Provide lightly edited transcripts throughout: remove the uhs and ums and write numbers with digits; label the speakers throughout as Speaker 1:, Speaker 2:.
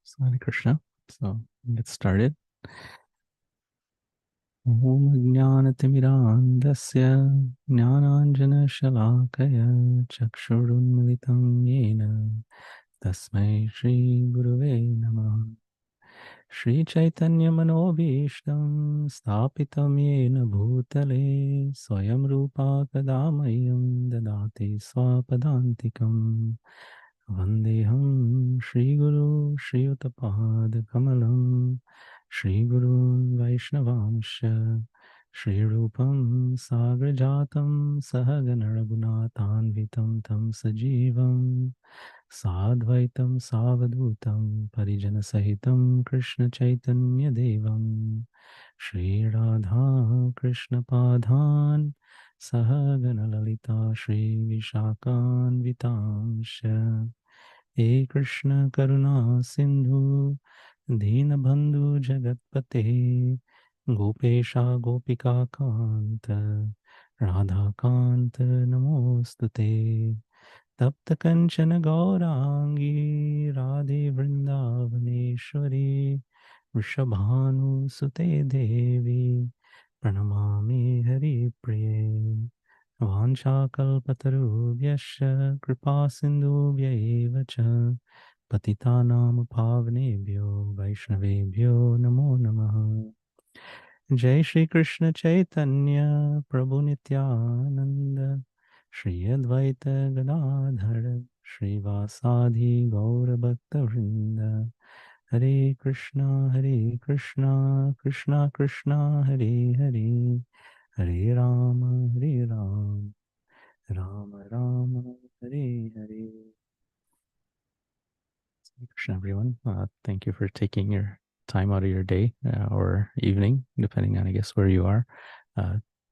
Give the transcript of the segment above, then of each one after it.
Speaker 1: So, Hare Krishna. So get started. Om Jnanatimirandasya Jnananjana Shalakaya Chakshurunmilitam Yena Tasmai Shri Guruve Namah Shri Chaitanya Manobhishtam Stapitam Yena Bhutale Swayam Rupa Kadamayam Dadati Swapadantikam Vandeham Shri Guru Shri Utapad Kamalam Shri Guru Vaishnavamsha Shri Rupam Sagrajatam Sahagana Raghunathanvitam Tam Sajivam Sadvaitam Savadhutam Parijana Sahitam Krishna Chaitanya Devam Shri Radha Krishna Padhan Sahagana Lalita Shri Vishakan Vitamsha He Krishna Karuna Sindhu Deenabandhu Jagatpate Gopesha Gopika Kanta Radha Kanta Namostute Tapta Kanchana Gaurangi Radhe Vrindavaneshwari Vrishabhanu Sute Devi Pranamami Hari Priye Vanchakalpatarubhyascha Kripa Sindhubhya eva cha Patitanam Pavnebhyo Vaishnavebhyo Namo Namaha Jai Shri Krishna Chaitanya Prabhu Nityananda Shri Advaita Gadadhara Shri Vasadi Gaura Bhakta Vrinda Hare Krishna Krishna Krishna Hare Hare Hare Rama Rama Rama Hare Hare. Hare Krishna, everyone. Thank you for taking your time out of your day or evening, depending on, I guess, where you are,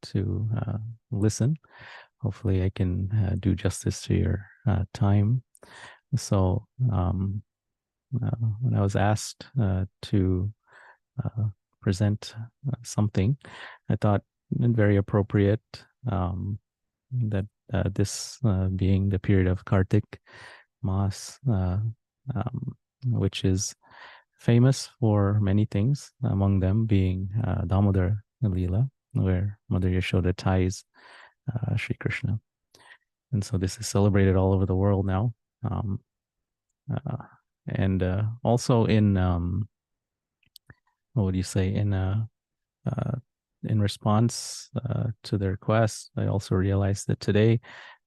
Speaker 1: to listen. Hopefully, I can do justice to your time. So, when I was asked to present something, I thought it very appropriate that this being the period of Kartik Mas, which is famous for many things, among them being Damodara-Lila, where Mother Yashoda ties Sri Krishna. And so this is celebrated all over the world now. And also in, what would you say, in response to the request, I also realized that today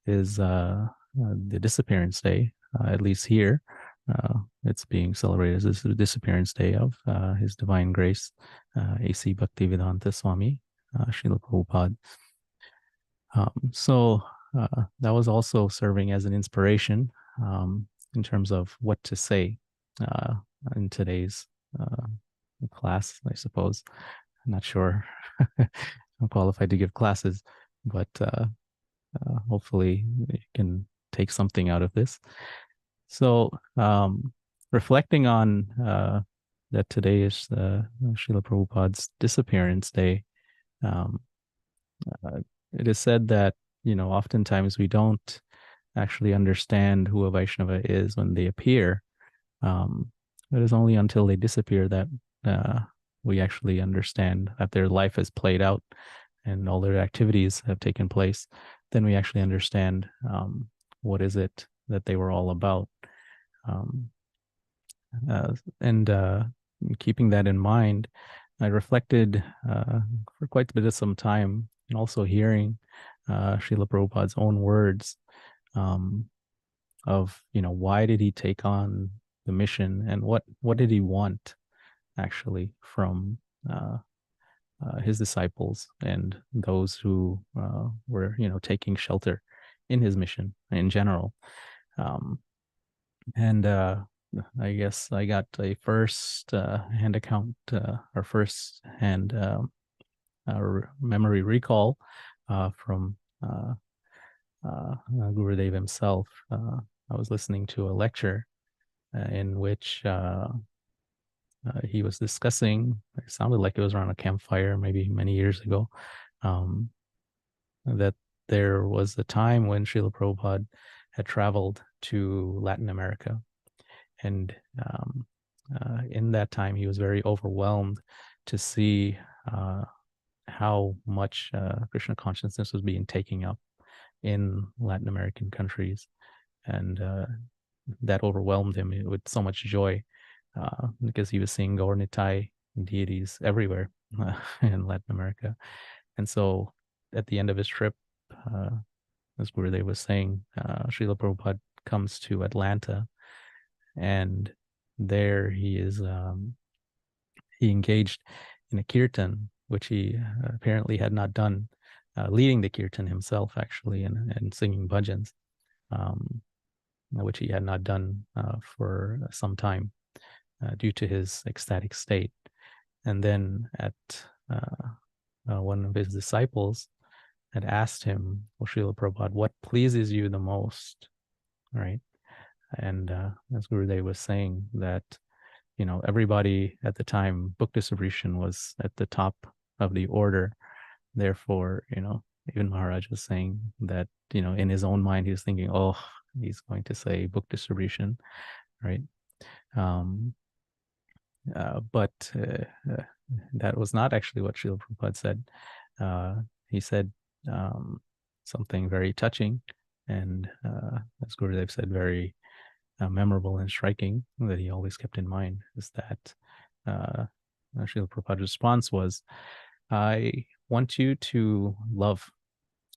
Speaker 1: is the disappearance day, at least here. It's being celebrated as the disappearance day of His Divine Grace, A.C. Bhaktivedanta Swami, Srila Prabhupada. So that was also serving as an inspiration in terms of what to say in today's class, I suppose. I'm not sure I'm qualified to give classes, but hopefully you can take something out of this. So reflecting on that today is Srila Prabhupada's disappearance day, it is said that, oftentimes we don't actually understand who a Vaishnava is when they appear. It is only until they disappear that we actually understand that their life has played out and all their activities have taken place. Then we actually understand what is it that they were all about. And keeping that in mind, I reflected for quite a bit of some time, and also hearing Srila Prabhupada's own words of, why did he take on the mission, and what did he want actually from his disciples and those who were, taking shelter in his mission in general. And I guess I got a first hand account or first hand memory recall from Gurudev himself. I was listening to a lecture in which he was discussing, it sounded like it was around a campfire, maybe many years ago, that there was a time when Srila Prabhupada had traveled to Latin America. And in that time, he was very overwhelmed to see how much Krishna consciousness was being taken up in Latin American countries. And that overwhelmed him with so much joy because he was seeing Gaur-Nitai deities everywhere in Latin America. And so at the end of his trip, as Gurudev was saying, Srila Prabhupada comes to Atlanta, and there he engaged in a kirtan, which he apparently had not done, leading the kirtan himself actually, and singing bhajans, which he had not done for some time due to his ecstatic state. And then at one of his disciples had asked him, well, Srila Prabhupada, what pleases you the most, right? And as Gurudev was saying that, everybody at the time, book distribution was at the top of the order. Therefore, even Maharaj was saying that, in his own mind, he was thinking, oh, he's going to say book distribution, right? But that was not actually what Srila Prabhupada said. He said something very touching, and as Gurudev said, very memorable and striking, that he always kept in mind, is that Srila Prabhupada's response was, I want you to love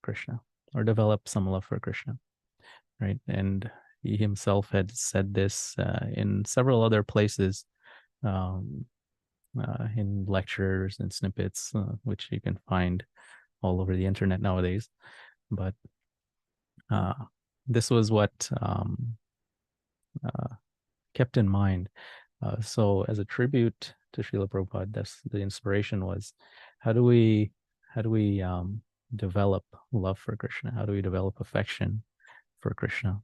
Speaker 1: Krishna, or develop some love for Krishna, right? And he himself had said this in several other places, in lectures and snippets, which you can find all over the internet nowadays. But this was what kept in mind. So as a tribute to Srila Prabhupada, the inspiration was, how do we develop love for Krishna? How do we develop affection for Krishna?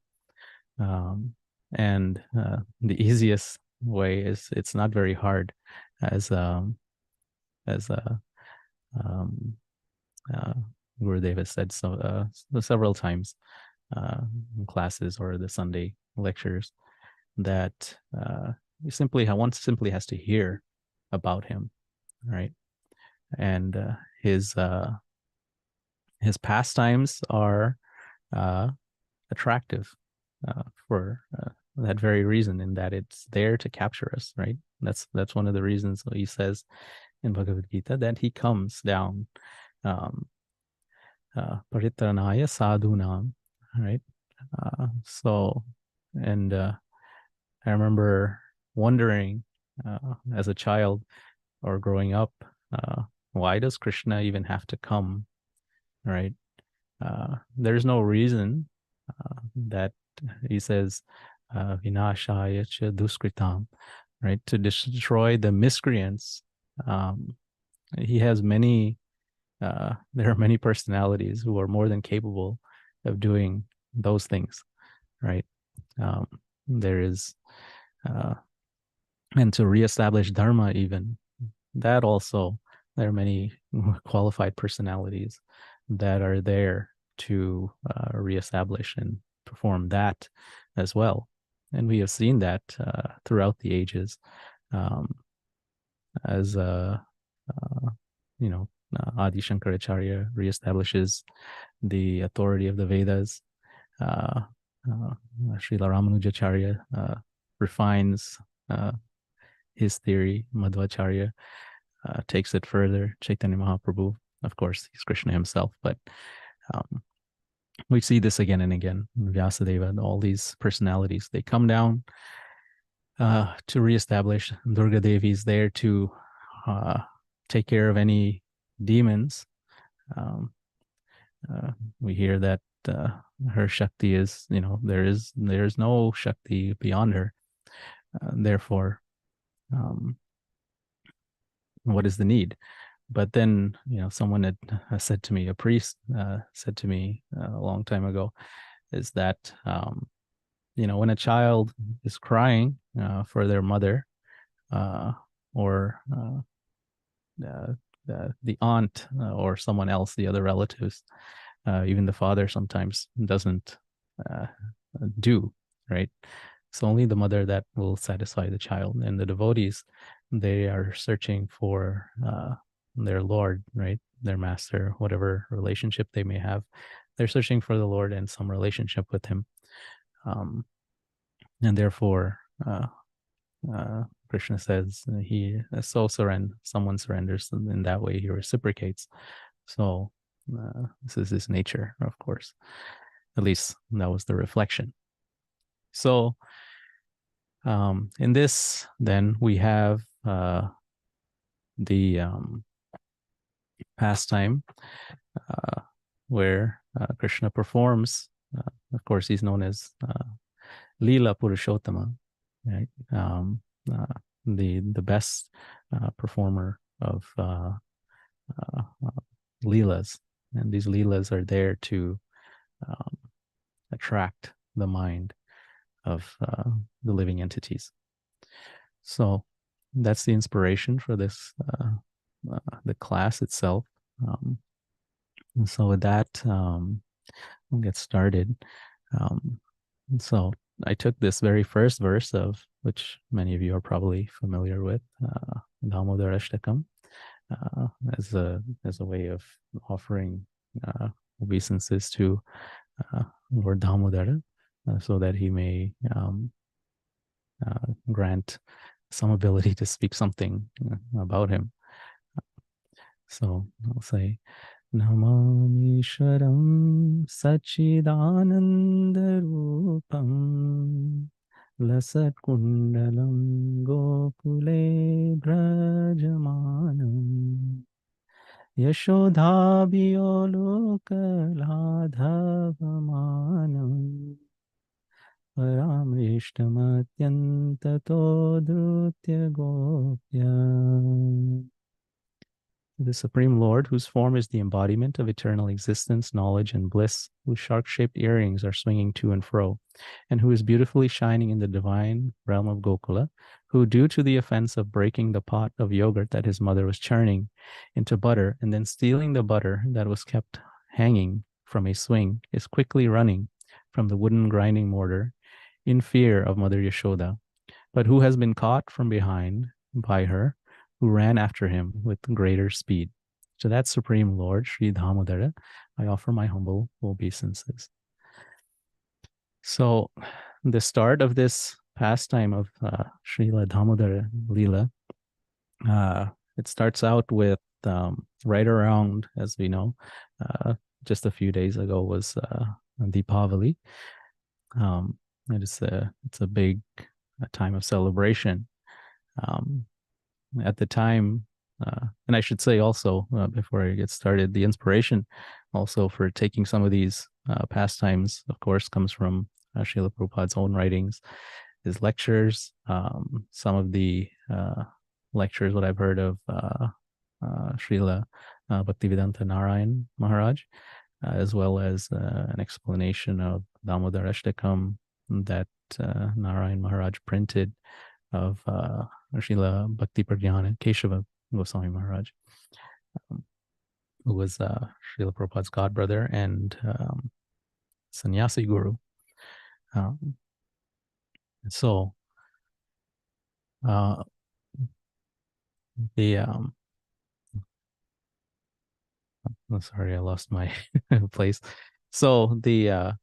Speaker 1: And the easiest way is, it's not very hard, as Gurudev has said several times in classes or the Sunday lectures, that one simply has to hear about him, right? And his pastimes are attractive for that very reason, in that it's there to capture us, right? That's one of the reasons he says in Bhagavad Gita that he comes down, paritranaya sadhunam, right? And I remember wondering as a child or growing up, why does Krishna even have to come, right? There's no reason that he says vinashaya cha duskritam, right, to destroy the miscreants. He has many there are many personalities who are more than capable of doing those things, right? There is and to reestablish dharma, even that also, there are many qualified personalities that are there to reestablish and perform that as well. And we have seen that throughout the ages, as Adi Shankaracharya reestablishes the authority of the Vedas. Srila Ramanujacharya refines his theory. Madhvacharya takes it further. Chaitanya Mahaprabhu, of course, he's Krishna himself, but we see this again and again. Vyasadeva, all these personalities, they come down to reestablish. Durga Devi is there to take care of any demons. We hear that her Shakti is, there is no Shakti beyond her. Therefore, what is the need? But then, someone had said to me, a priest said to me a long time ago, is that, when a child is crying for their mother, or the aunt or someone else, the other relatives, even the father sometimes doesn't do, right? It's only the mother that will satisfy the child. And the devotees, they are searching for their Lord, right? Their master, whatever relationship they may have. They're searching for the Lord and some relationship with him. And therefore, Krishna says he someone surrenders, and in that way he reciprocates. So this is his nature, of course. At least that was the reflection. So in this, then we have the pastime where Krishna performs. Of course, he's known as Lila Purushottama, right? The best performer of Leelas, and these Leelas are there to attract the mind of the living entities. So that's the inspiration for this, the class itself. So with that, we'll get started. So I took this very first verse of which many of you are probably familiar with, Damodara-Shtakam, as a way of offering obeisances to Lord Damodara, so that he may grant some ability to speak something about him. So I'll say, Namamishwaram Sachidananda Rupam Lasat Kundalam Gokule Brajamanam Yashodhabhiyolokaladhavamanam Paramrishtamatyantato Drutya Gopya. The Supreme Lord, whose form is the embodiment of eternal existence, knowledge, and bliss, whose shark-shaped earrings are swinging to and fro, and who is beautifully shining in the divine realm of Gokula, who, due to the offense of breaking the pot of yogurt that his mother was churning into butter and then stealing the butter that was kept hanging from a swing, is quickly running from the wooden grinding mortar in fear of Mother Yashoda, but who has been caught from behind by her, who ran after him with greater speed. To that Supreme Lord, Sri Damodara, I offer my humble obeisances. So the start of this pastime of Srila Damodara-Lila, it starts out with right around, as we know, just a few days ago was Deepavali. It's a big time of celebration. At the time, and I should say also, before I get started, the inspiration also for taking some of these pastimes, of course, comes from Srila Prabhupada's own writings, his lectures, some of the lectures, what I've heard of Srila Bhaktivedanta Narayan Maharaj, as well as an explanation of Damodara-Shtakam that Narayan Maharaj printed of Srila Bhakti Pragyana Keshava Goswami Maharaj, who was Srila Prabhupada's godbrother and sannyasi guru. So sorry, I lost my place. So the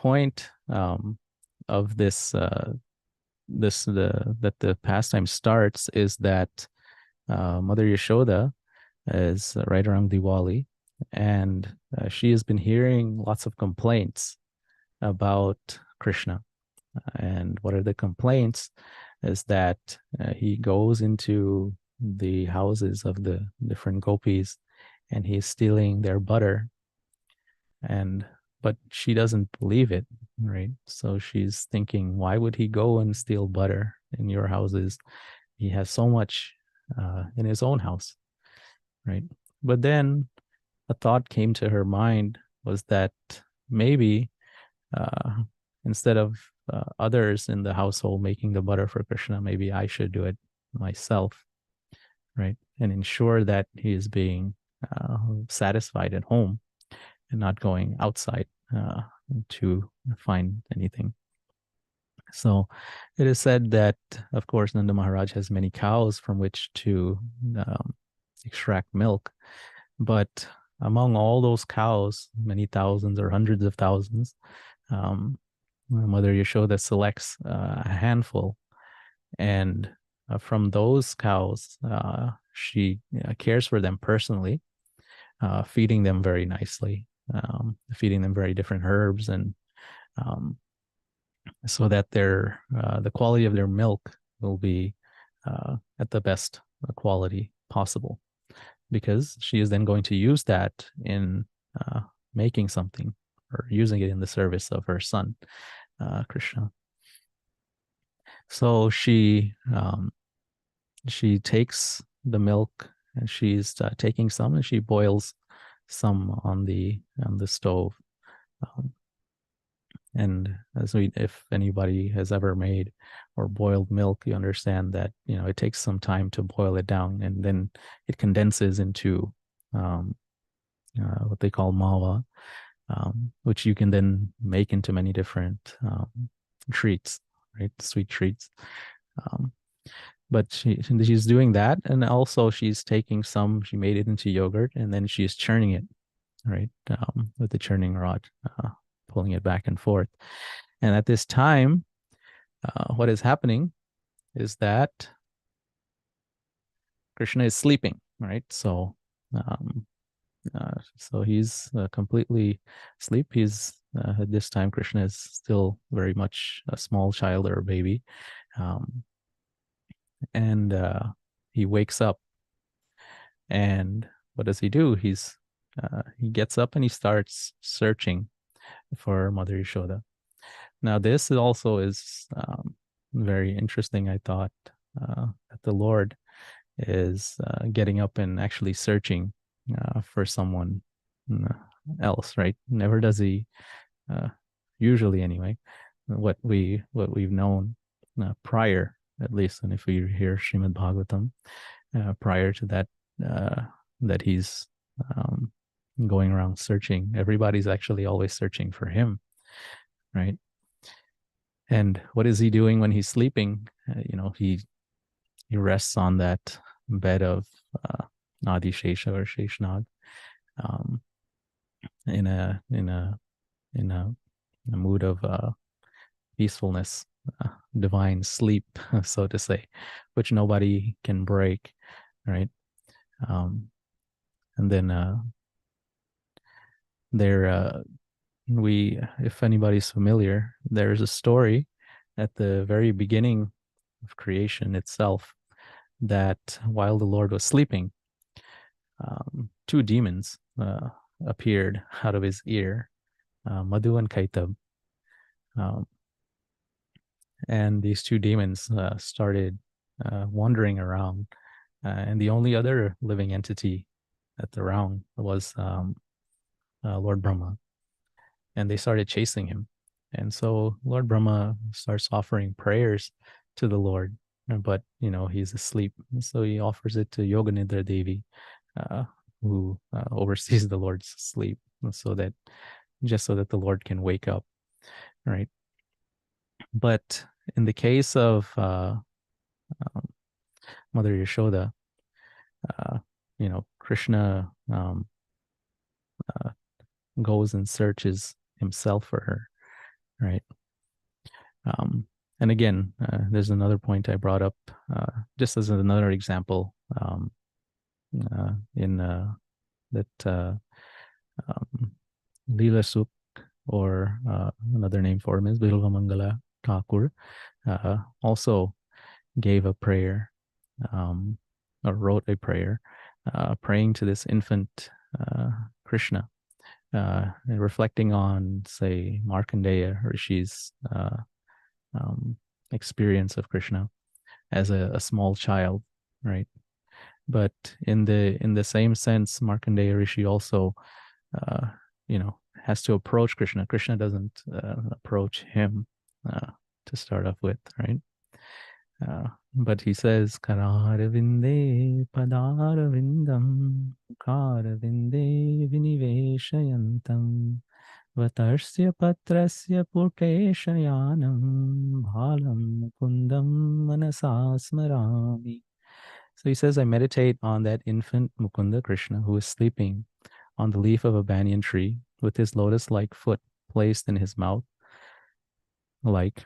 Speaker 1: point of this that the pastime starts is that Mother Yashoda is right around Diwali, and she has been hearing lots of complaints about Krishna. And what are the complaints is that he goes into the houses of the different gopis and he's stealing their butter, but she doesn't believe it, right? So she's thinking, why would he go and steal butter in your houses? He has so much in his own house, right? But then a thought came to her mind, was that maybe instead of others in the household making the butter for Krishna, maybe I should do it myself, right? And ensure that he is being satisfied at home and not going outside to find anything. So it is said that, of course, Nanda Maharaj has many cows from which to um, extract milk. But among all those cows, many thousands or hundreds of thousands, um, Mother Yashoda selects a handful, and from those cows, she cares for them personally, feeding them very nicely, feeding them very different herbs, and um, so that the quality of their milk will be at the best quality possible, because she is then going to use that in making something or using it in the service of her son, Krishna. So she takes the milk, and she's taking some, and she boils some on the stove. Um, and if anybody has ever made or boiled milk, you understand that it takes some time to boil it down, and then it condenses into um, what they call mawa, which you can then make into many different treats, right? Sweet treats. Um, but she's doing that, and also she's taking some. She made it into yogurt, and then she's churning it, right, with the churning rod, pulling it back and forth. And at this time, what is happening is that Krishna is sleeping, right? So he's completely asleep. He's at this time, Krishna is still very much a small child or a baby, um, and he wakes up. And what does he do? He gets up and he starts searching for Mother Yashoda. Now, this also is very interesting. I thought that the Lord is getting up and actually searching for someone else, right? Never does he, uh, usually anyway, what we've known prior, at least, and if we hear Srimad Bhagavatam, prior to that, uh, that he's um, going around searching. Everybody's actually always searching for him, right? And what is he doing when he's sleeping? He rests on that bed of Adi Shesha or Sheshnag, um, in a mood of peacefulness, divine sleep, so to say, which nobody can break, right? Um, and then there, if anybody's familiar, there's a story at the very beginning of creation itself, that while the Lord was sleeping, two demons appeared out of his ear, Madhu and Kaitab. Um, and these two demons started wandering around. And the only other living entity at the round was Lord Brahma. And they started chasing him. And so Lord Brahma starts offering prayers to the Lord, but he's asleep. So he offers it to Yoganidra Devi, uh, who oversees the Lord's sleep, so that the Lord can wake up, right? But in the case of Mother Yashoda, Krishna goes and searches himself for her, right? And again, there's another point I brought up, just as another example, in that Leela Suk, or another name for him is Bilva Mangala Thakur, also gave a prayer, or wrote a prayer, praying to this infant Krishna, reflecting on, say, Markandeya Rishi's experience of Krishna as a small child, right? But in the same sense, Markandeya Rishi also, has to approach Krishna. Krishna doesn't approach him to start off with, right? But he says, Kararavinde Padaravindam Karavinde Viniveshayantam Vatasya patrasya puteshayanam bhalam mukundam manasa smarami. So he says, I meditate on that infant Mukunda Krishna who is sleeping on the leaf of a banyan tree with his lotus-like foot placed in his mouth, like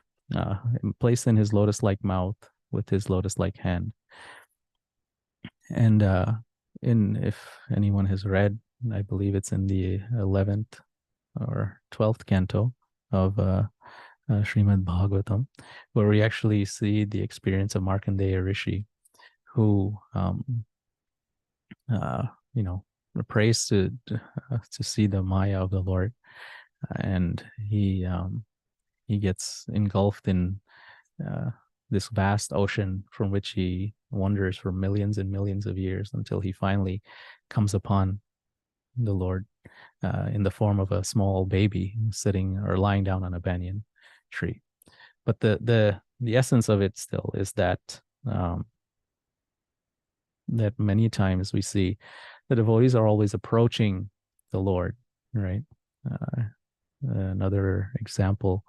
Speaker 1: placed in his lotus-like mouth with his lotus-like hand. And in if anyone has read, I believe it's in the 11th or 12th canto of Srimad Bhagavatam, where we actually see the experience of Markandeya Rishi, who uh, you know prays to see the Maya of the Lord, and he gets engulfed in uh, this vast ocean from which he wanders for millions and millions of years until he finally comes upon the Lord in the form of a small baby sitting or lying down on a banyan tree. But the essence of it still is that that many times we see the devotees are always approaching the Lord, right? Another example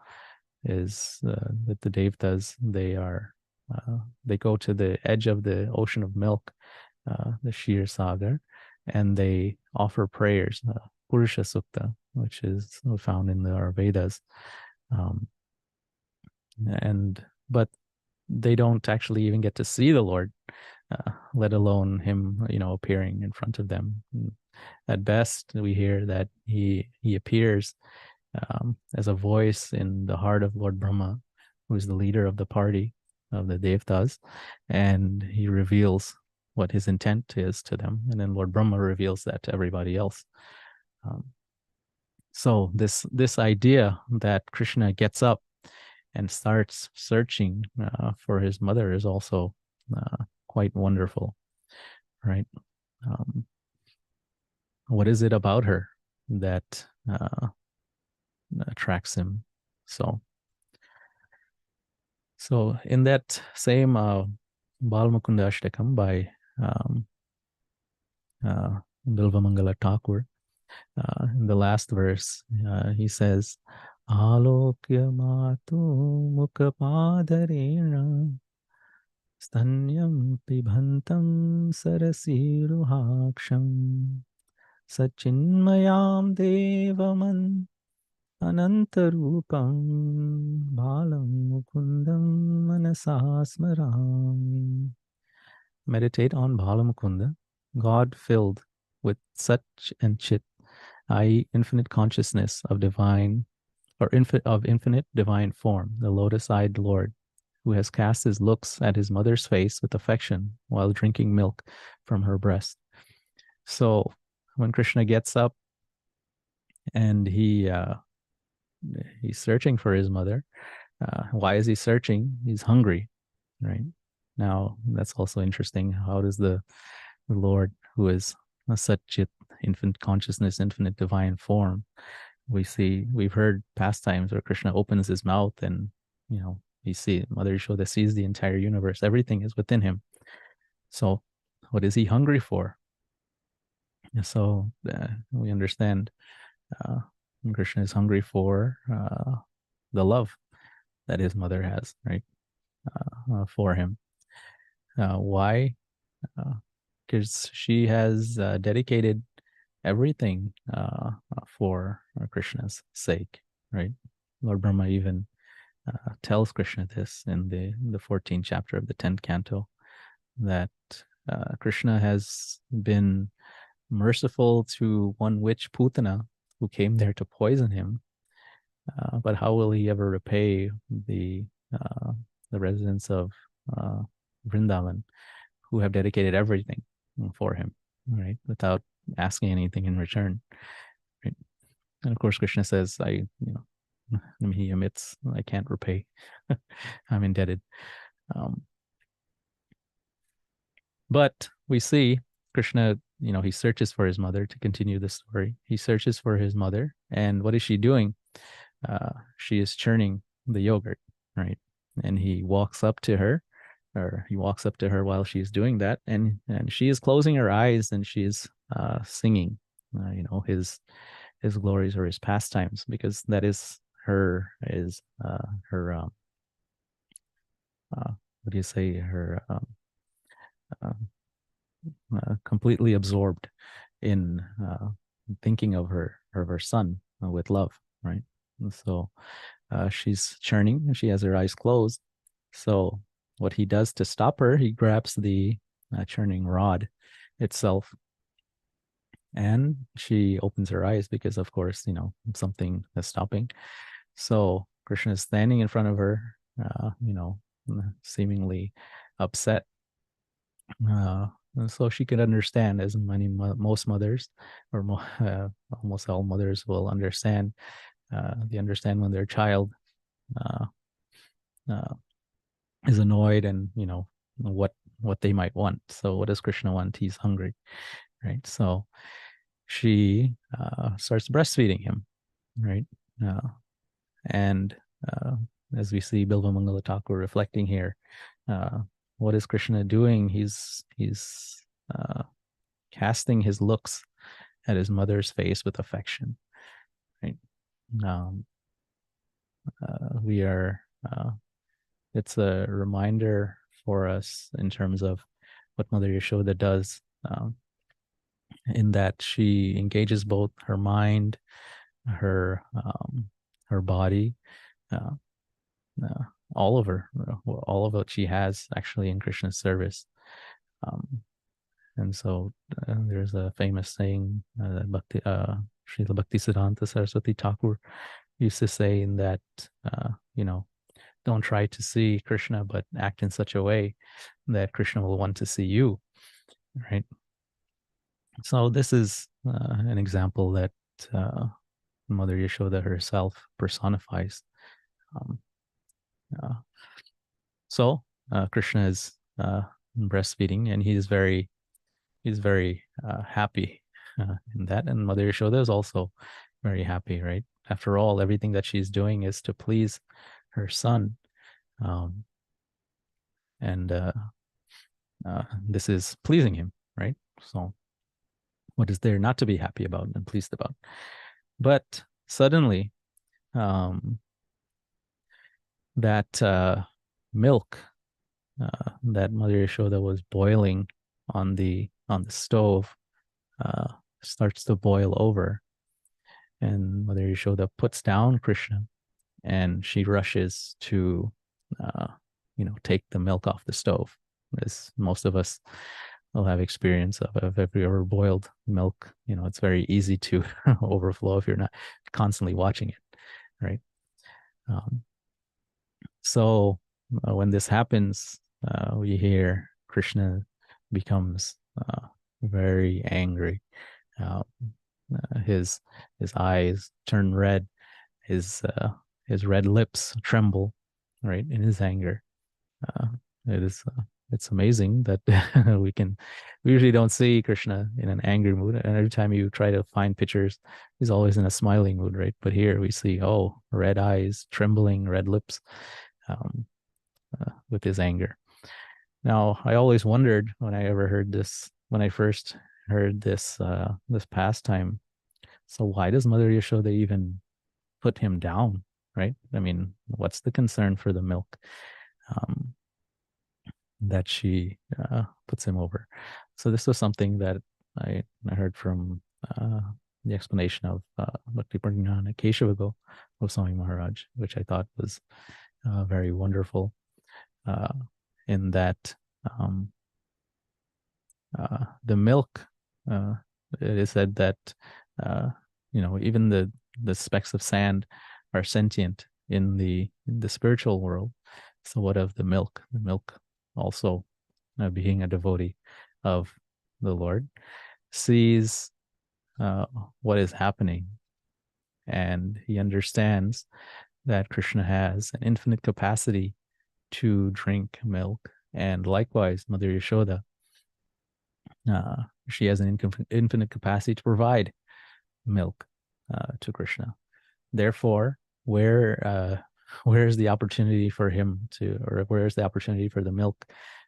Speaker 1: is that the Devtas, they go to the edge of the ocean of milk, the Shir Sagar, and they offer prayers, Purusha Sukta, which is found in our Vedas, um, and but they don't actually even get to see the Lord, let alone him, appearing in front of them. At best, we hear that he appears as a voice in the heart of Lord Brahma, who is the leader of the party of the Devtas, and he reveals what his intent is to them, and then Lord Brahma reveals that to everybody else. So this idea that Krishna gets up and starts searching for his mother is also quite wonderful, right? What is it about her that attracts him? So in that same Balmukunda Ashtakam by Bilvamangala Thakur, in the last verse, he says, Alokya matu mukapadarena stanyam pibhantam sarasiruhaksham sachinmayam devaman anantarupam balam mukundam manasasmarami. Meditate on Balamukunda, God filled with such and chit, i.e., infinite consciousness of divine or of infinite divine form, the lotus-eyed Lord, who has cast his looks at his mother's face with affection while drinking milk from her breast. So when Krishna gets up and he's searching for his mother, why is he searching? He's hungry, right? Now that's also interesting. How does the Lord, who is a Satchit, infinite consciousness, infinite divine form, we've heard pastimes where Krishna opens his mouth and Mother Yashoda sees the entire universe. Everything is within him. So what is he hungry for? So we understand Krishna is hungry for the love that his mother has, right, for him. Why? Because she has dedicated everything for Krishna's sake, right? Lord Brahma even tells Krishna this in the 14th chapter of the 10th canto, that Krishna has been merciful to one witch Putana who came there to poison him, but how will he ever repay the residents of Vrindavan who have dedicated everything for him, right, without asking anything in return, right? And of course, Krishna says, he admits, I can't repay. I'm indebted. But we see Krishna, he searches for his mother. To continue the story, he searches for his mother. And what is she doing? She is churning the yogurt, right? And he walks up to her while she's doing that. And she is closing her eyes and she is singing, his his glories or his pastimes, because that is her what do you say, her uh, completely absorbed in thinking of her son with love, right? And so she's churning and she has her eyes closed. So what he does to stop her, he grabs the churning rod itself, and she opens her eyes because, of course, something is stopping. So Krishna is standing in front of her, seemingly upset. And so she could understand, as most mothers, or almost all mothers will understand. They understand when their child uh, uh, is annoyed, and what they might want. So what does Krishna want? He's hungry, right? So she starts breastfeeding him, right? And uh, as we see Bilva Mangala Thakur reflecting here, uh, what is Krishna doing? He's casting his looks at his mother's face with affection, right? Um, we are. It's a reminder for us in terms of what Mother Yashoda does, in that she engages both her mind, her body, uh, uh, all of her, all of what she has actually in Krishna's service. Um, and so there's a famous saying that Srila Bhaktisiddhanta Saraswati Thakur used to say, in that, don't try to see Krishna, but act in such a way that Krishna will want to see you, right? So this is an example that Mother Yashoda herself personifies. Um, uh, so Krishna is breastfeeding, and he's very happy in that, and Mother Yashoda is also very happy, right? After all, everything that she's doing is to please her son, and this is pleasing him, right? So what is there not to be happy about and pleased about? But suddenly, that milk that Mother Yashoda was boiling on the stove starts to boil over, and Mother Yashoda puts down Krishna, and she rushes to take the milk off the stove. As most of us will have experience of if you ever boiled milk, it's very easy to overflow if you're not constantly watching it, right? So when this happens, we hear Krishna becomes very angry. Uh, his eyes turn red. His red lips tremble, right, in his anger. Uh, it is it's amazing that we usually don't see Krishna in an angry mood, and every time you try to find pictures, he's always in a smiling mood, right? But here we see, red eyes, trembling, red lips, um, with his anger. Now, I always wondered when I first heard this pastime. So why does Mother Yashoda even put him down, right? I mean, what's the concern for the milk that she puts him over? So this was something that I heard from the explanation of Bhakti Pranjana Keshava Goswami Maharaj, which I thought was very wonderful, in that the milk, it is said that even the specks of sand are sentient in the spiritual world. So what of the milk? The milk also, being a devotee of the Lord, sees what is happening, and he understands that Krishna has an infinite capacity to drink milk, and likewise Mother Yashoda, she has an infinite capacity to provide milk to Krishna. Therefore, where is the opportunity for him to, or where is the opportunity for the milk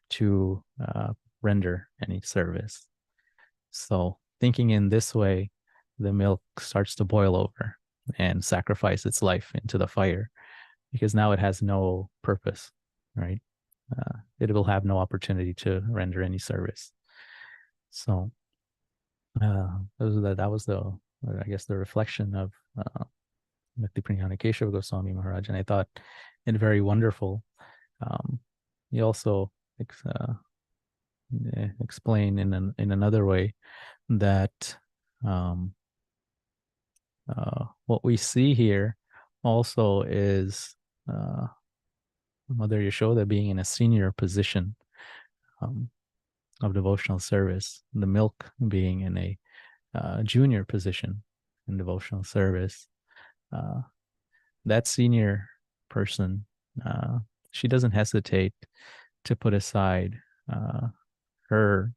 Speaker 1: to render any service? So thinking in this way, the milk starts to boil over and sacrifice its life into the fire, because now it has no purpose, right? It will have no opportunity to render any service. So that was the, I guess, the reflection of Bhakti Prajnana Keshav Goswami Maharaj, and I thought it very wonderful. He also explain in another way that what we see here also is Mother Yashoda being in a senior position of devotional service, the milk being in a junior position in devotional service. That senior person, she doesn't hesitate to put aside her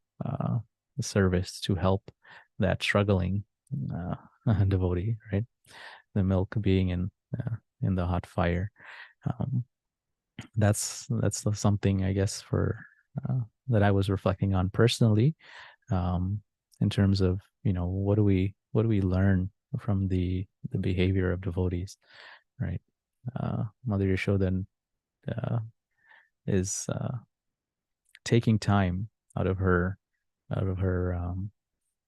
Speaker 1: service to help that struggling devotee, right? The milk being in the hot fire. That's something, I guess, for that I was reflecting on personally, in terms of, what do we learn from the behavior of devotees, right? Mother Yashoda is taking time out of her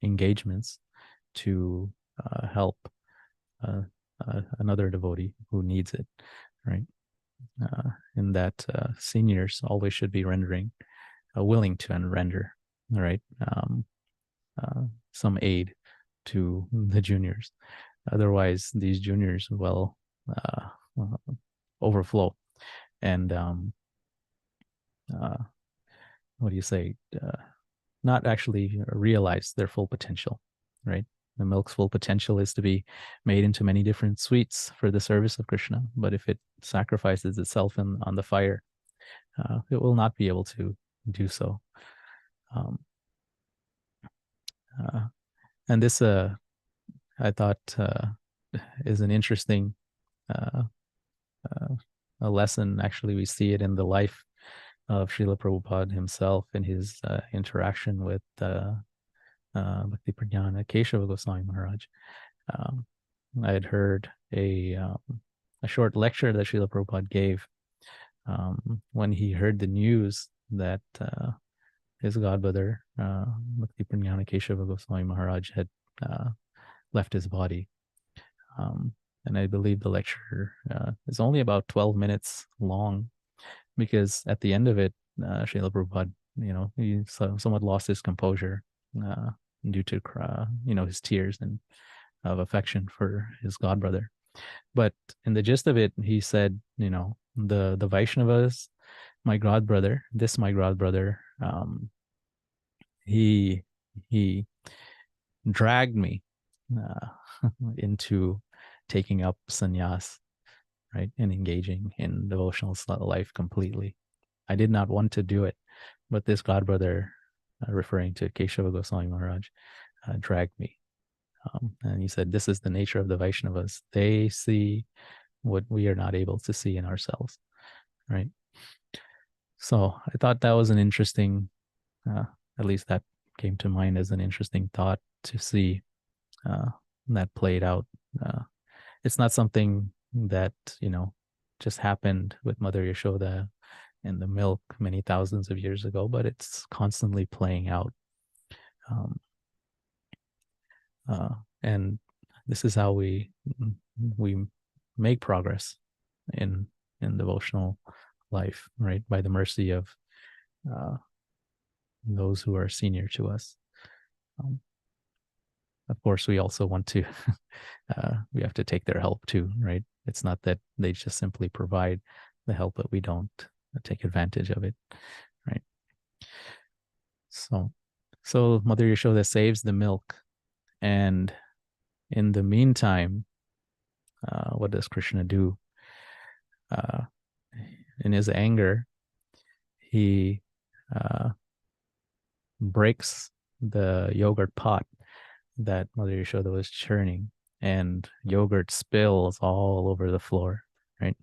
Speaker 1: engagements to help another devotee who needs it, right? In that seniors always should be rendering, willing to render, right? Some aid to the juniors. Otherwise, these juniors will overflow and what do you say? Not actually realize their full potential, right? The milk's full potential is to be made into many different sweets for the service of Krishna. But if it sacrifices itself on the fire, it will not be able to do so. And this, I thought, is an interesting a lesson. Actually, we see it in the life of Srila Prabhupada himself in his interaction with Bhakti Prajnana Keshav Goswami Maharaj. I had heard a short lecture that Srila Prabhupada gave when he heard the news that his godbrother, Bhakti Prajnana Keshav Goswami Maharaj, had left his body. And I believe the lecture is only about 12 minutes long, because at the end of it, Srila Prabhupada, he somewhat lost his composure due to, his tears and of affection for his godbrother. But in the gist of it, he said, the Vaishnavas, my godbrother, he dragged me into taking up sannyas, right, and engaging in devotional life completely. I did not want to do it, but this godbrother, referring to Keshava Goswami Maharaj, dragged me. And he said, this is the nature of the Vaishnavas. They see what we are not able to see in ourselves, right? So I thought that was an interesting, at least that came to mind as an interesting thought to see that played out. It's not something that, just happened with Mother Yashoda and the milk many thousands of years ago, but it's constantly playing out. And this is how we make progress in devotional life, right? By the mercy of those who are senior to us. Of course, we also want to, we have to take their help too, right? It's not that they just simply provide the help, but we don't take advantage of it, right? So Mother Yashoda saves the milk, and in the meantime, what does Krishna do? In his anger, he breaks the yogurt pot that Mother Yashoda was churning, and yogurt spills all over the floor, right?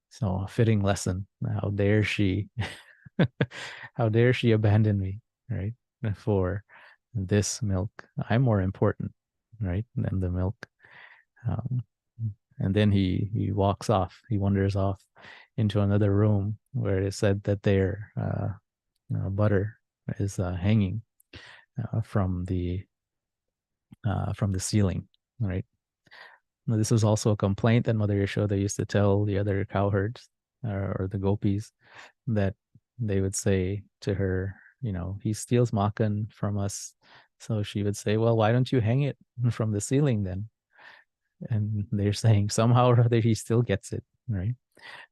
Speaker 1: So a fitting lesson. How dare she, how dare she abandon me, right? For this milk. I'm more important. right? And then the milk. Um, and then he walks off. He wanders off into another room where it is said that their butter is hanging from the ceiling, right? Now, this was also a complaint that Mother Yashoda used to tell the other cowherds or the gopis, that they would say to her, he steals makan from us. So she would say, well, why don't you hang it from the ceiling then? And they're saying somehow or other he still gets it, right?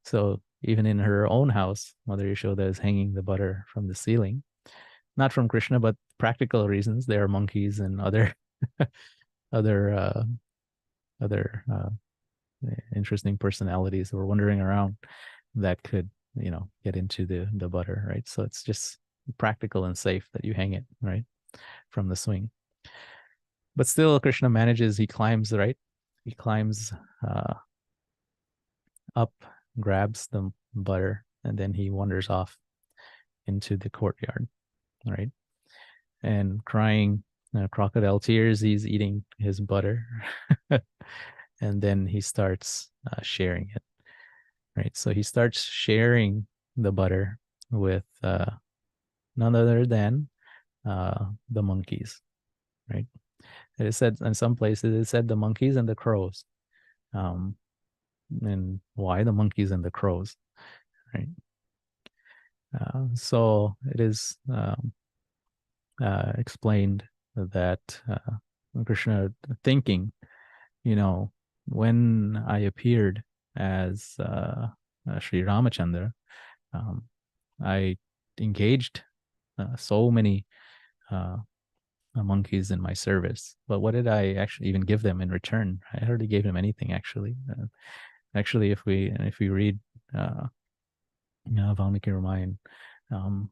Speaker 1: So even in her own house, Mother Yashoda is hanging the butter from the ceiling, not from Krishna, but practical reasons. There are monkeys and other other interesting personalities who are wandering around that could get into the butter, right? So it's just practical and safe that you hang it right from the swing. But still, Krishna manages. He climbs, right? He climbs uh, up, grabs the butter, and then he wanders off into the courtyard, right? And crying crocodile tears, he's eating his butter. And then he starts sharing it, right? So he starts sharing the butter with none other than the monkeys, right? It is said in some places, it said the monkeys and the crows. Um, and why the monkeys and the crows, right? So it is explained that Krishna thinking, when I appeared as Sri Ramachandra, um, I engaged so many uh, monkeys in my service. But what did I actually even give them in return? I hardly gave them anything, actually. Actually, if we read Valmiki Ramayan, um,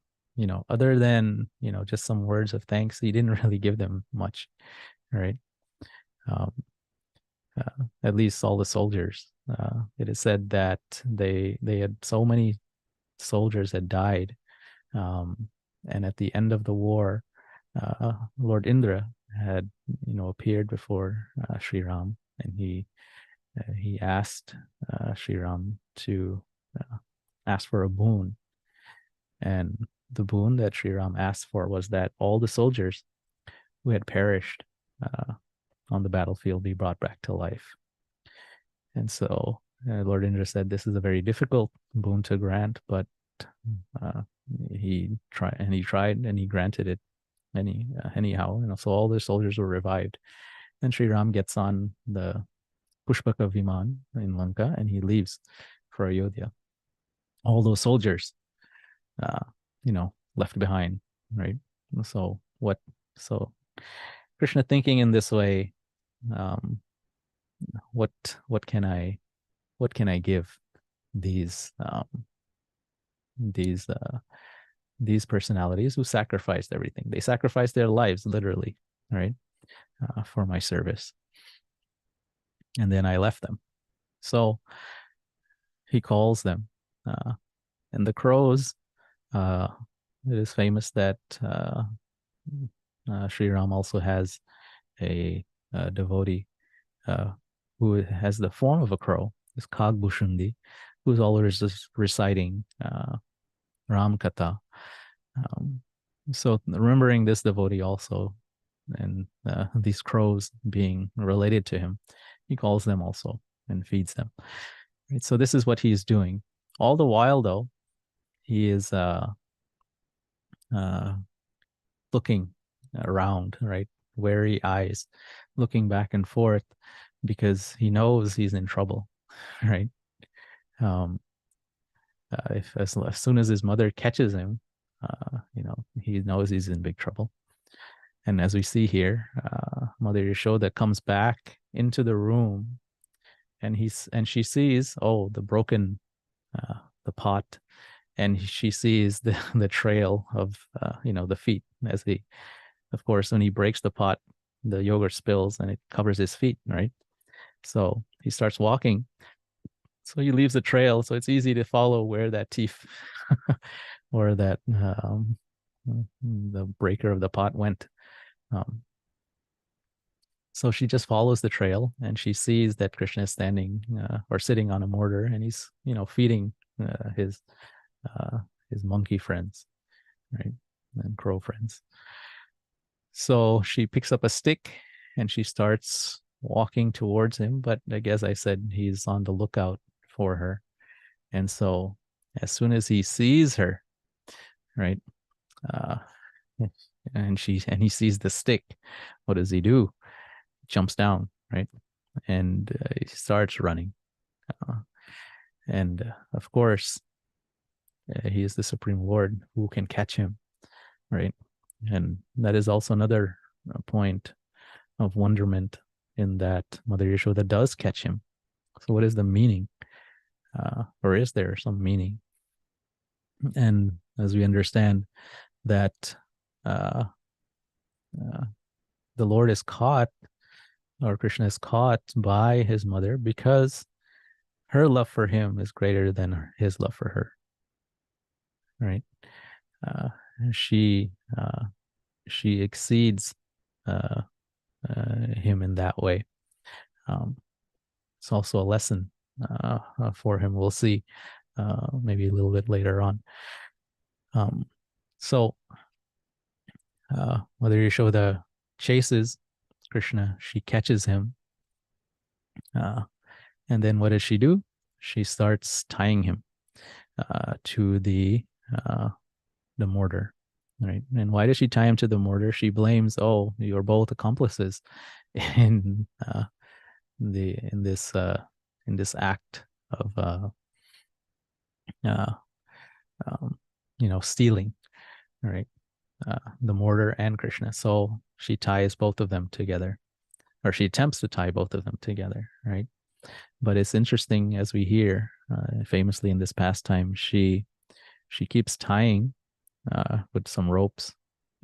Speaker 1: other than just some words of thanks, he didn't really give them much, right? Um, at least all the soldiers. It is said that they had so many soldiers had died, and at the end of the war, Lord Indra had appeared before Sri Ram, and he asked Sri Ram to ask for a boon, and the boon that Sri Ram asked for was that all the soldiers who had perished on the battlefield be brought back to life. And so Lord Indra said, this is a very difficult boon to grant, but uh, he tried and he granted it anyhow. So all the soldiers were revived. Then Sri Ram gets on the Pushpaka Viman in Lanka and he leaves for Ayodhya. All those soldiers, uh, left behind, right? So what? So Krishna thinking in this way, um, what what can I give these these uh, these personalities who sacrificed everything? They sacrificed their lives literally, right, for my service, and then I left them. So he calls them, and the crows. Uh, it is famous that Sri Ram also has a devotee who has the form of a crow, this Kagbushundi, who's always just reciting Ram Katha. Um, so remembering this devotee also, and these crows being related to him, he calls them also and feeds them. Right? So this is what he's doing. All the while, though, he is uh, looking around, right? Wary eyes, looking back and forth because he knows he's in trouble, right? Um, if as soon as his mother catches him, he knows he's in big trouble. And as we see here, Mother Yashoda comes back into the room, and she sees, oh, the pot, and she sees the trail of the feet as he, of course, when he breaks the pot, the yogurt spills and it covers his feet, right? So he starts walking. So he leaves a trail, so it's easy to follow where that teeth or that the breaker of the pot went. Um, So she just follows the trail, and she sees that Krishna is standing or sitting on a mortar, and he's, feeding uh, his uh, his monkey friends, right, and crow friends. So she picks up a stick and she starts walking towards him, but I guess I said he's on the lookout for her. And so as soon as he sees her, right, uh, and he sees the stick, what does he do? He jumps down, right, and he starts running. Uh, and of course, he is the Supreme Lord who can catch him, right? And that is also another point of wonderment in that Mother Yashoda does catch him. So, what is the meaning? Or is there some meaning? And as we understand that uh, uh, the Lord is caught, or Krishna is caught by his mother because her love for him is greater than his love for her, right? Uh, she she exceeds uh, him in that way. Um, it's also a lesson for him. We'll see maybe a little bit later on. Um, so Mother Yashoda chases Krishna. She catches him. And then what does she do? She starts tying him to the mortar, right? And why does she tie him to the mortar? She blames, oh, you're both accomplices in the in this act of uh, um, stealing, right? The mortar and Krishna. So she ties both of them together, or she attempts to tie both of them together, right? But it's interesting as we hear famously in this pastime, she keeps tying with some ropes,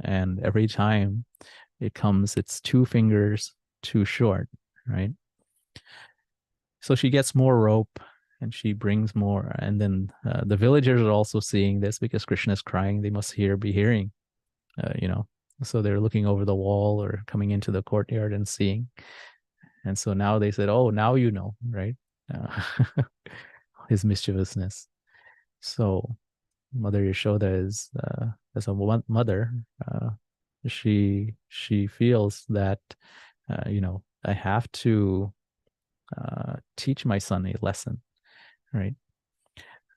Speaker 1: and every time it's 2 fingers too short, right? So she gets more rope and she brings more, and then the villagers are also seeing this because Krishna is crying. They must be hearing, you know. So they're looking over the wall or coming into the courtyard and seeing. And so now they said, "Oh, now you know, right? His mischievousness." So Mother Yashoda is, as a mother, she feels that, I have to teach my son a lesson, right?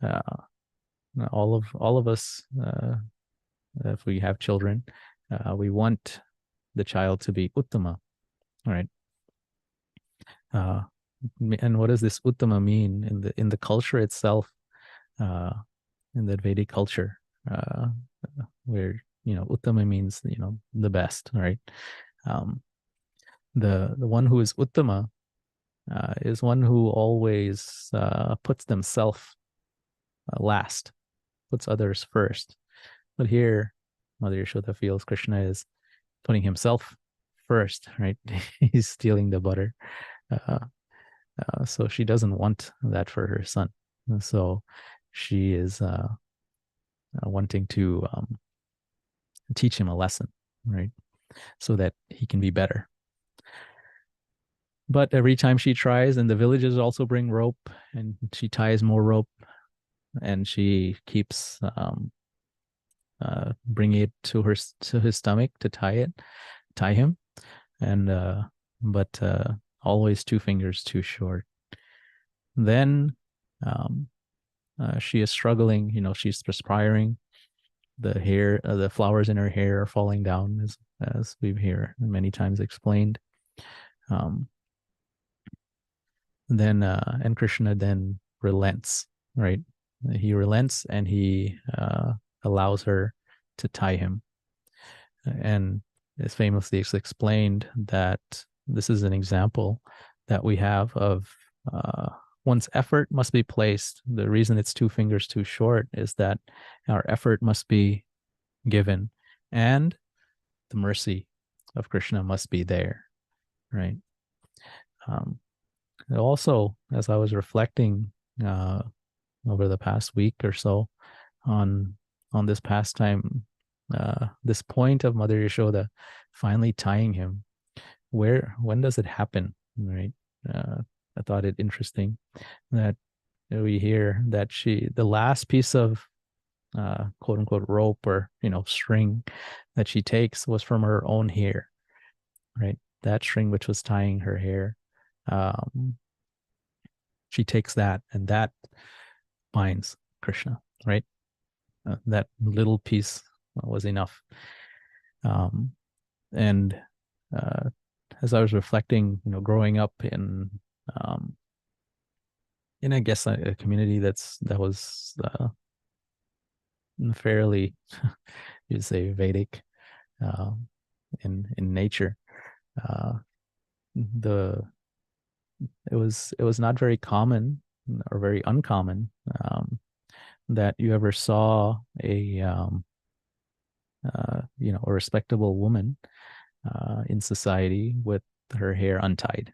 Speaker 1: Uh, all of us, if we have children, we want the child to be uttama, right? Uh, and what does this uttama mean in the culture itself? Uh, in the Vedic culture, uh, where uttama means the best, right? Um, the one who is uttama is one who always puts themselves last, puts others first. But here, Mother Yashoda feels Krishna is putting himself first, right? He's stealing the butter. Uh, so she doesn't want that for her son. So she is wanting to teach him a lesson, right? So that he can be better. But every time she tries, and the villagers also bring rope, and she ties more rope, and she keeps bringing it to his stomach to tie him, and but always 2 fingers too short. Then she is struggling. She's perspiring. The flowers in her hair are falling down, as we've heard many times explained. Um, then and Krishna then relents, right? He relents and he allows her to tie him. And it's famously explained that this is an example that we have of one's effort must be placed. The reason it's 2 fingers too short is that our effort must be given, and the mercy of Krishna must be there, right? Um, Also, as I was reflecting uh, over the past week or so on this pastime, this point of Mother Yashoda finally tying him when does it happen, right? I thought it interesting that we hear that the last piece of quote unquote rope or string that she takes was from her own hair, right? That string which was tying her hair, um, she takes that, and that binds Krishna, right? That little piece was enough. Um, and uh, as I was reflecting, growing up um, in I guess a community that was fairly, you'd say, Vedic uh, in nature. Uh, the it was not very common or very uncommon that you ever saw a respectable woman in society with her hair untied,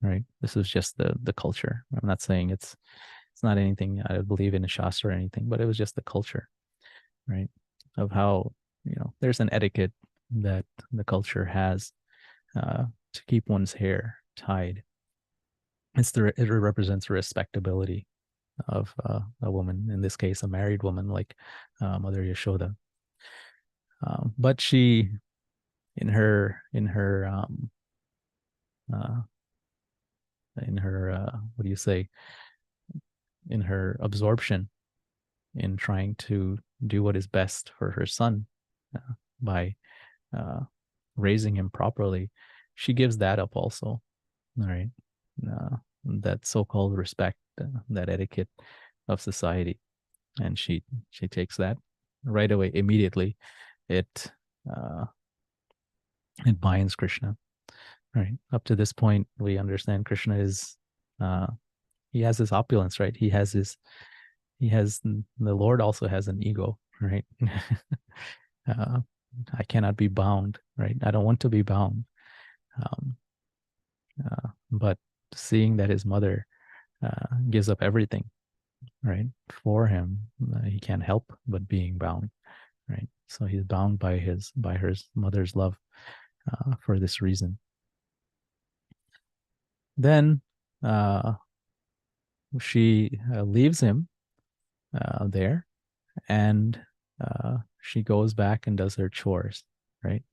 Speaker 1: right? This is just the culture. I'm not saying it's not anything I believe in a shastra or anything, but it was just the culture, right? Of how there's an etiquette that the culture has to keep one's hair tied. It represents respectability of a woman, in this case, a married woman like Mother Yashoda. But she, uh, in her what do you say, in her absorption in trying to do what is best for her son by uh, raising him properly, she gives that up also, right? That so-called respect, that etiquette of society, and she takes that right away, immediately. It uh, it binds Krishna, right? Up to this point, we understand Krishna is he has his opulence, right? The Lord also has an ego, right? uh, I cannot be bound, right? I don't want to be bound. Um, but seeing that his mother gives up everything, right, for him, he can't help but being bound, right? So he's bound by her mother's love for this reason. Then she leaves him there, and she goes back and does her chores, right?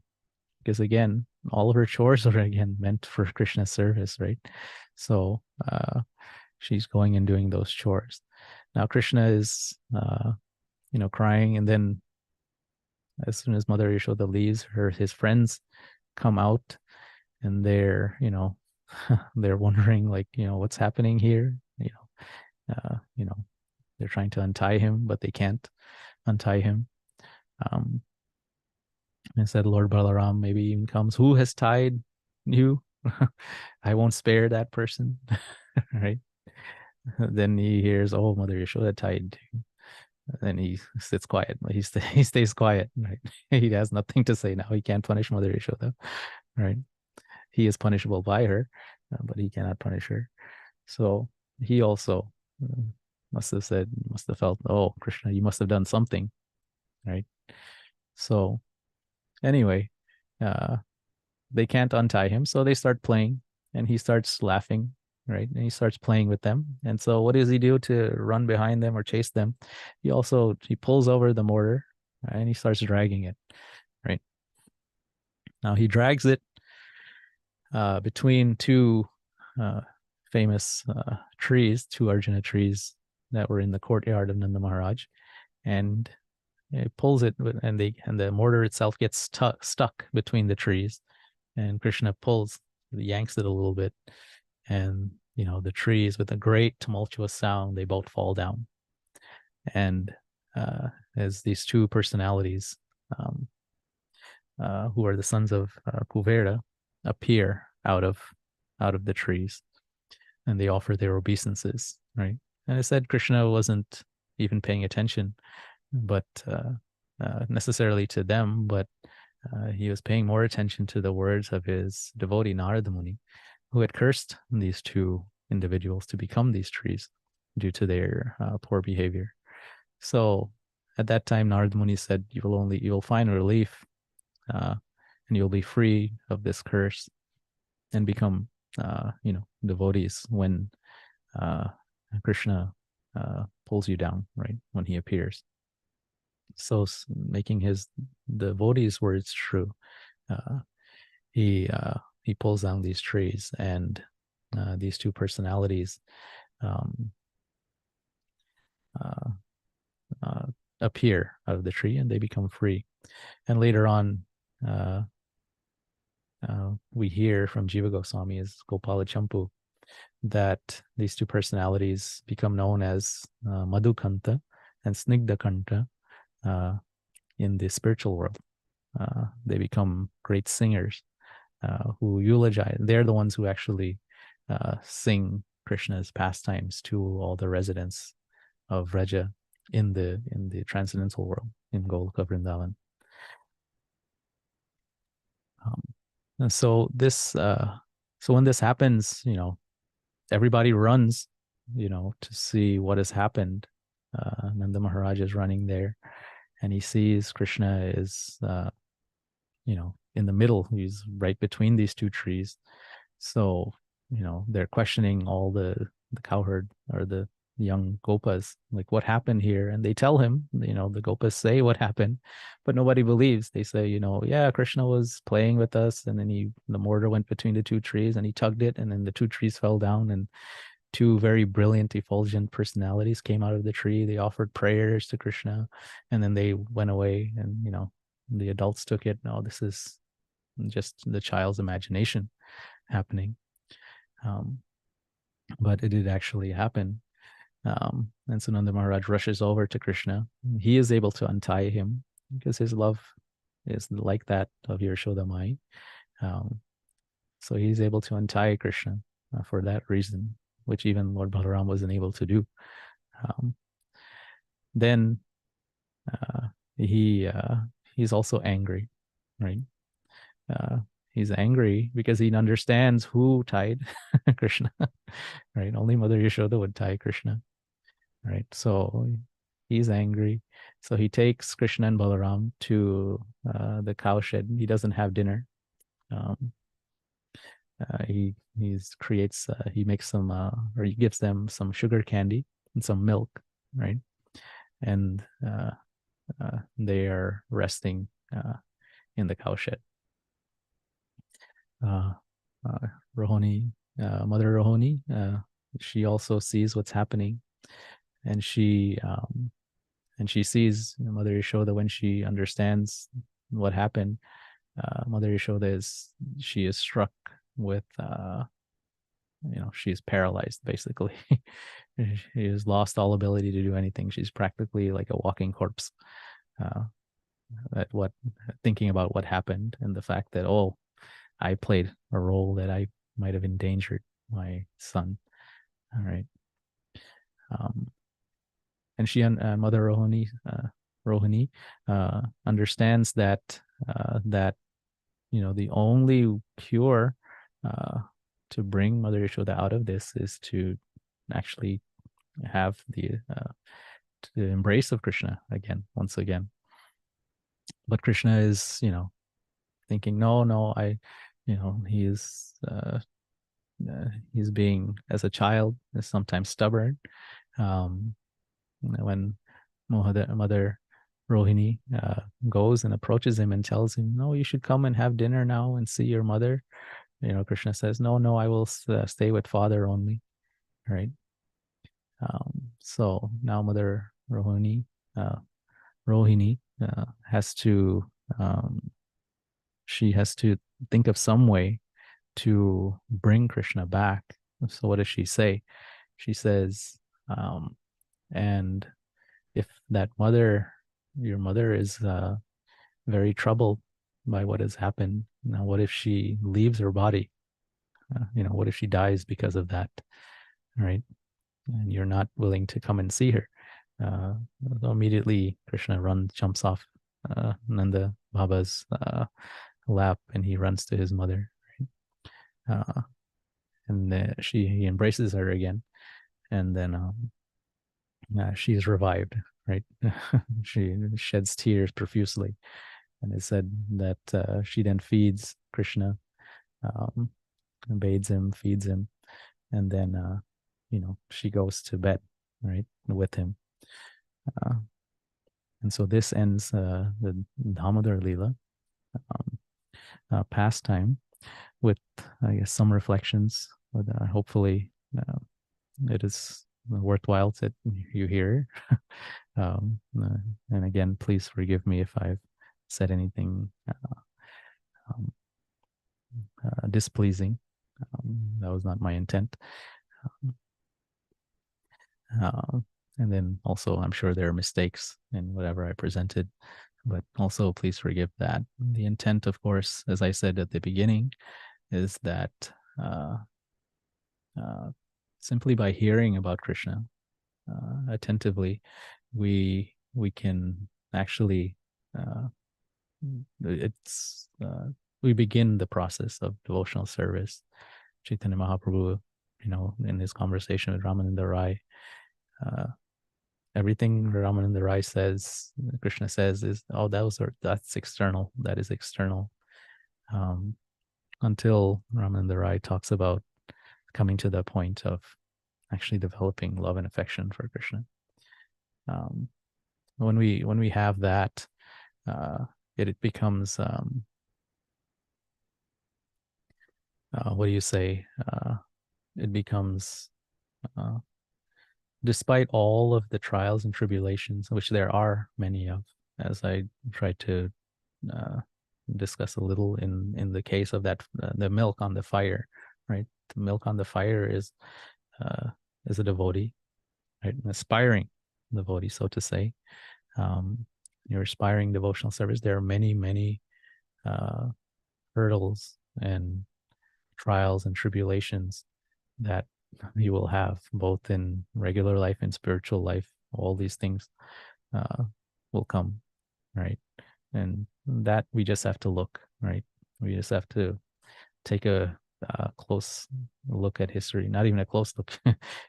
Speaker 1: Because again, all of her chores are again meant for Krishna's service, right? So she's going and doing those chores. Now Krishna is, crying, and then as soon as Mother Yashoda leaves, his friends come out, and they're wondering, like, what's happening here. They're trying to untie him, but they can't untie him. Um, and said, Lord Balaram maybe even comes. Who has tied you? I won't spare that person, right? Then he hears, oh, Mother Yashoda tied. Then he sits quiet. He stays quiet, right? He has nothing to say now. He can't punish Mother Yashoda, right? He is punishable by her, but he cannot punish her. So he also must have felt, oh, Krishna, you must have done something, right? So anyway, uh, they can't untie him, so they start playing, and he starts laughing, right? And he starts playing with them. And so what does he do to run behind them or chase them? He pulls over the mortar, right? And he starts dragging it, right? Now he drags it between two uh, famous trees, two Arjuna trees that were in the courtyard of Nanda Maharaj, and it pulls it, and the mortar itself gets stuck between the trees, and Krishna yanks it a little bit, and the trees, with a great tumultuous sound, they both fall down. And as these two personalities, um, who are the sons of Kuvera, appear out of the trees, and they offer their obeisances, right? And I said Krishna wasn't even paying attention, but necessarily to them, but he was paying more attention to the words of his devotee Narada Muni, who had cursed these two individuals to become these trees due to their poor behavior. So at that time, Narada Muni said, you will find relief, and you'll be free of this curse and become devotees when uh, Krishna pulls you down, right? When he appears. So making his devotees' words true, uh, he he pulls down these trees, and these two personalities um, uh, uh, appear out of the tree, and they become free. And later on, uh, we hear from Jiva Goswami as Gopala Champu that these two personalities become known as Madhukanta and Snigdakanta in the spiritual world. They become great singers who eulogize. They're the ones who actually sing Krishna's pastimes to all the residents of Vraja in the transcendental world in Goloka Vrindavan. And so when this happens, everybody runs, to see what has happened. Nanda Maharaj is running there, and he sees Krishna is, in the middle. He's right between these two trees. So, they're questioning all the cowherd or the young gopas, like, what happened here? And they tell him, the gopas say what happened, but nobody believes. They say, yeah, Krishna was playing with us, and then the mortar went between the two trees, and he tugged it, and then the two trees fell down, and two very brilliant, effulgent personalities came out of the tree. They offered prayers to Krishna, and then they went away, and the adults took it. No, this is just the child's imagination happening. But it did actually happen. And so Nanda Maharaj rushes over to Krishna. He is able to untie him because his love is like that of Yashoda Mai. So he's able to untie Krishna for that reason, which even Lord Balaram wasn't able to do. Then he's also angry, right? He's angry because he understands who tied Krishna, right? Only Mother Yashoda would tie Krishna, right? So he's angry. So he takes Krishna and Balaram to the cow shed. He doesn't have dinner. He makes some or he gives them some sugar candy and some milk, right? And they are resting in the cow shed. Rohini, Mother Rohini, she also sees what's happening, and she sees Mother Yashoda when she understands what happened. Mother Yashoda she is struck with she's paralyzed basically. She has lost all ability to do anything. She's practically like a walking corpse. Thinking about what happened and the fact that, oh, I played a role that I might have endangered my son. All right. And she Mother Rohini understands that the only cure to bring Mother Yashoda out of this is to actually have the embrace of Krishna once again. But Krishna is, thinking, no, he's being, as a child, is sometimes stubborn. When Mother Rohini goes and approaches him and tells him, no, you should come and have dinner now and see your mother. Krishna says, no, I will stay with father only. Right. So now Mother Rohini has to she has to think of some way to bring Krishna back. So what does she say? She says, and if your mother is very troubled by what has happened, now what if she leaves her body? What if she dies because of that? Right? And you're not willing to come and see her. So immediately Krishna jumps off Nanda Baba's lap, and he runs to his mother. Right? And he embraces her again, and then she is revived. Right? She sheds tears profusely, and it said that she then feeds Krishna bathes him, feeds him, and then she goes to bed, right, with him. Uh, and so this ends the Damodara-Lila pastime with, I guess, some reflections. But hopefully, it is worthwhile that you hear. And again, please forgive me if I've said anything um, displeasing. That was not my intent. Uh, and then also, I'm sure there are mistakes in whatever I presented, but also please forgive that. The intent, of course, as I said at the beginning, is that uh, uh, simply by hearing about Krishna attentively, we can actually uh, it's we begin the process of devotional service. Chaitanya Mahaprabhu, in his conversation with Ramananda Rai, uh, everything Ramananda Rai says, Krishna says, is, oh, that's external. That is external. Um, until Ramananda Rai talks about coming to the point of actually developing love and affection for Krishna. When we have that, it becomes what do you say? It becomes uh, despite all of the trials and tribulations, which there are many of, as I tried to uh, discuss a little in the case of that the milk on the fire, right? The milk on the fire uh, is a devotee, right? An aspiring devotee, so to say. Um, your aspiring devotional service. There are many uh, hurdles and trials and tribulations that you will have both in regular life and spiritual life. All these things uh, will come, right? And that we just have to look, right? We just have to take a close look at history. Not even a close look,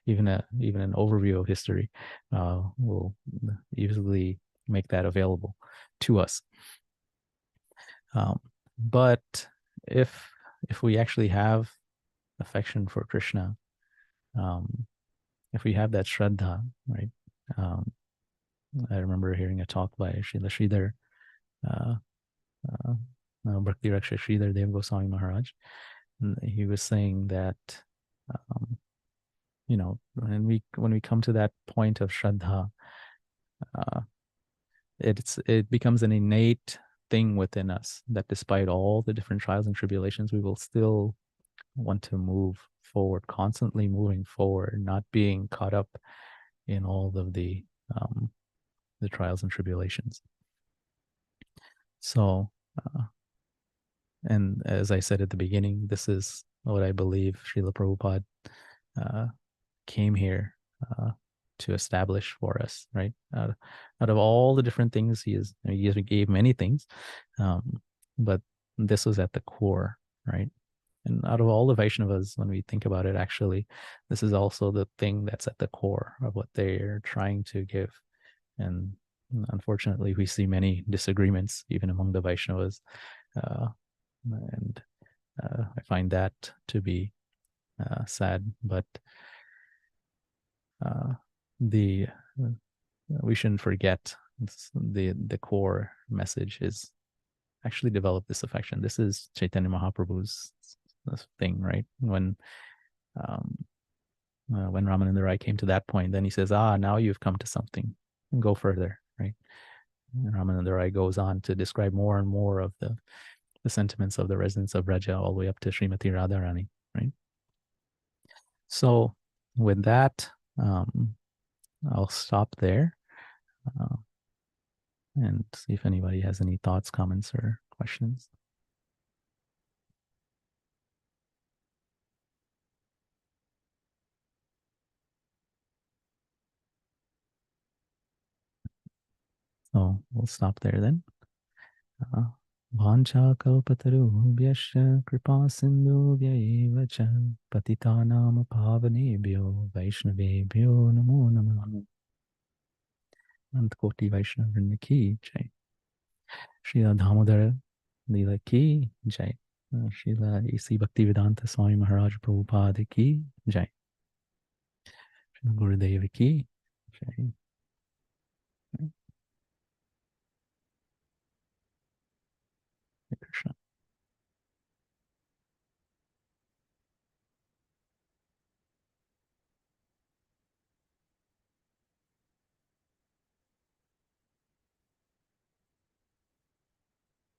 Speaker 1: even an overview of history will easily make that available to us. But if we actually have affection for Krishna, if we have that Shraddha, right? Um, I remember hearing a talk by Srila Sridhar, uh, Bhakti Raksha Sridhar Dev Goswami Maharaj. And he was saying that, when we come to that point of Shraddha, uh, it becomes an innate thing within us that despite all the different trials and tribulations, we will still want to move forward, constantly moving forward, not being caught up in all of the trials and tribulations. So, and as I said at the beginning, this is what I believe Srila Prabhupada came here to establish for us, right? Out of all the different things he gave many things, but this was at the core, right? And out of all the Vaishnavas, when we think about it, actually, this is also the thing that's at the core of what they're trying to give. And unfortunately, we see many disagreements even among the Vaishnavas. And I find that to be sad. But the we shouldn't forget the core message is actually develop this affection. This is Chaitanya Mahaprabhu's thing, right? When Ramananda Rai came to that point, then he says, now you've come to something. Go further, right? And Ramananda Rai goes on to describe more and more of the sentiments of the residents of Braja all the way up to Srimati Radharani, right? So with that, I'll stop there and see if anybody has any thoughts, comments, or questions. So we'll stop there then. Vanchakalpatarubhyascha kripa sindhubhya eva cha patitanam pavanebhyo vaishnavebhyo namo namah. Antkoti Vaishnava Vrinda ki jai. Srila Damodara-Lila ki jai. Srila A.C. Bhaktivedanta Swami Maharaj Prabhupada ki jai. Srila Gurudev ki jai. Hare Krishna.